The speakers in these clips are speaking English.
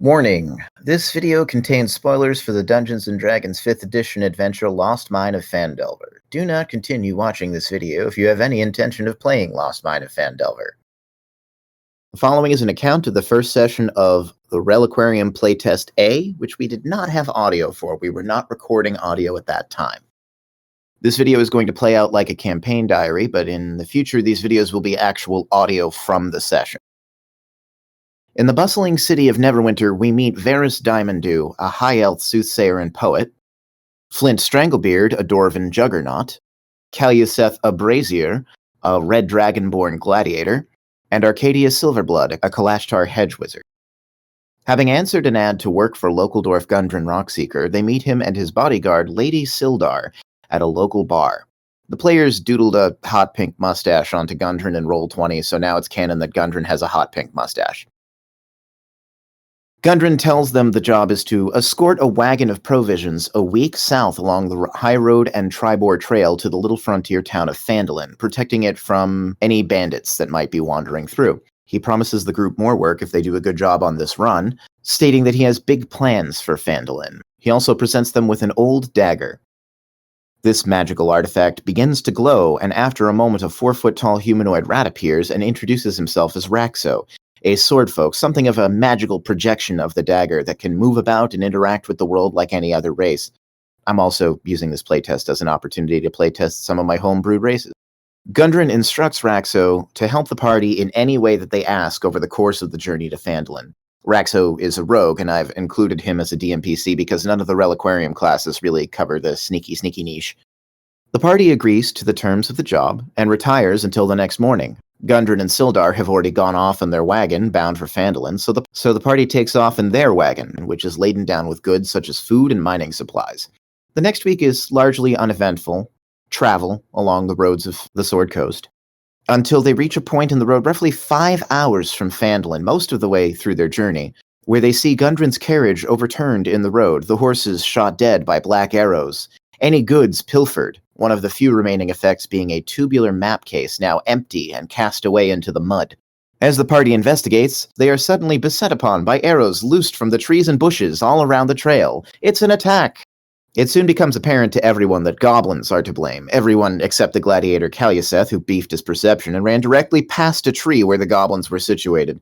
Warning: this video contains spoilers for the Dungeons & Dragons 5th edition adventure Lost Mine of Phandelver. Do not continue watching this video if you have any intention of playing Lost Mine of Phandelver. The following is an account of the first session of the Reliquarium Playtest A, which we did not have audio for. We were not recording audio at that time. This video is going to play out like a campaign diary, but in the future these videos will be actual audio from the session. In the bustling city of Neverwinter, we meet Varys Diamonddew, a high-elf soothsayer and poet, Flint Stranglebeard, a dwarven juggernaut, Caluseth a brazier, a red dragonborn gladiator, and Arcadia Silverblood, a Kalashtar hedge wizard. Having answered an ad to work for local dwarf Gundren Rockseeker, they meet him and his bodyguard, Lady Sildar, at a local bar. The players doodled a hot pink mustache onto Gundren in Roll20, so now it's canon that Gundren has a hot pink mustache. Gundren tells them the job is to escort a wagon of provisions a week south along the High Road and Tribor Trail to the little frontier town of Phandalin, protecting it from any bandits that might be wandering through. He promises the group more work if they do a good job on this run, stating that he has big plans for Phandalin. He also presents them with an old dagger. This magical artifact begins to glow, and after a moment a 4-foot-tall humanoid rat appears and introduces himself as Raxo, a swordfolk, something of a magical projection of the dagger that can move about and interact with the world like any other race. I'm also using this playtest as an opportunity to playtest some of my homebrewed races. Gundren instructs Raxo to help the party in any way that they ask over the course of the journey to Phandalin. Raxo is a rogue, and I've included him as a DMPC because none of the Reliquarium classes really cover the sneaky niche. The party agrees to the terms of the job and retires until the next morning. Gundren and Sildar have already gone off in their wagon, bound for Phandalin, so the party takes off in their wagon, which is laden down with goods such as food and mining supplies. The next week is largely uneventful travel along the roads of the Sword Coast, until they reach a point in the road roughly 5 hours from Phandalin, most of the way through their journey, where they see Gundren's carriage overturned in the road, the horses shot dead by black arrows, any goods pilfered, one of the few remaining effects being a tubular map case now empty and cast away into the mud. As the party investigates, they are suddenly beset upon by arrows loosed from the trees and bushes all around the trail. It's an attack! It soon becomes apparent to everyone that goblins are to blame, everyone except the gladiator Caluseth, who beefed his perception and ran directly past a tree where the goblins were situated.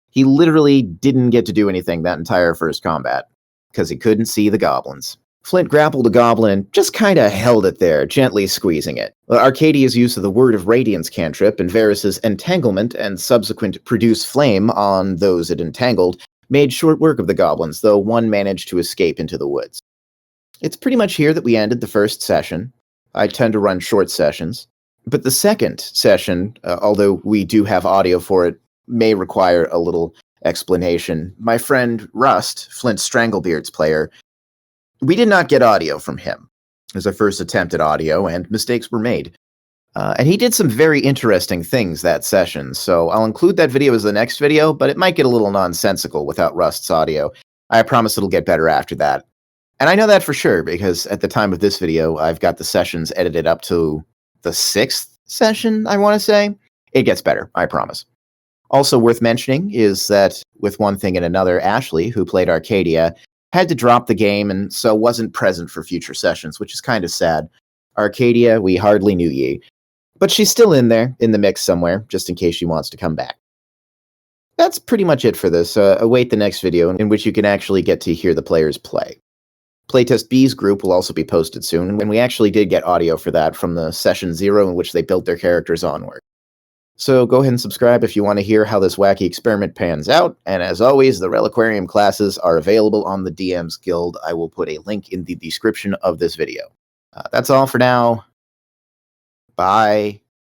He literally didn't get to do anything that entire first combat, because he couldn't see the goblins. Flint grappled a goblin and just kinda held it there, gently squeezing it. Arcadia's use of the Word of Radiance cantrip and Varys' entanglement and subsequent produce flame on those it entangled made short work of the goblins, though one managed to escape into the woods. It's pretty much here that we ended the first session. I tend to run short sessions, but the second session, although we do have audio for it, may require a little explanation. My friend Rust, Flint Stranglebeard's player, we did not get audio from him. It was our first attempt at audio, and mistakes were made. And he did some very interesting things that session, so I'll include that video as the next video, but it might get a little nonsensical without Rust's audio. I promise it'll get better after that. And I know that for sure, because at the time of this video, I've got the sessions edited up to the 6th session, I want to say. It gets better, I promise. Also worth mentioning is that, with one thing and another, Ashley, who played Arcadia, had to drop the game and so wasn't present for future sessions, which is kind of sad. Arcadia, we hardly knew ye. But she's still in there, in the mix somewhere, just in case she wants to come back. That's pretty much it for this. Await the next video, in which you can actually get to hear the players play. Playtest B's group will also be posted soon, and we actually did get audio for that from the session 0 in which they built their characters onward. So go ahead and subscribe if you want to hear how this wacky experiment pans out, and as always, the Reliquarium classes are available on the DM's Guild. I will put a link in the description of this video. That's all for now. Bye.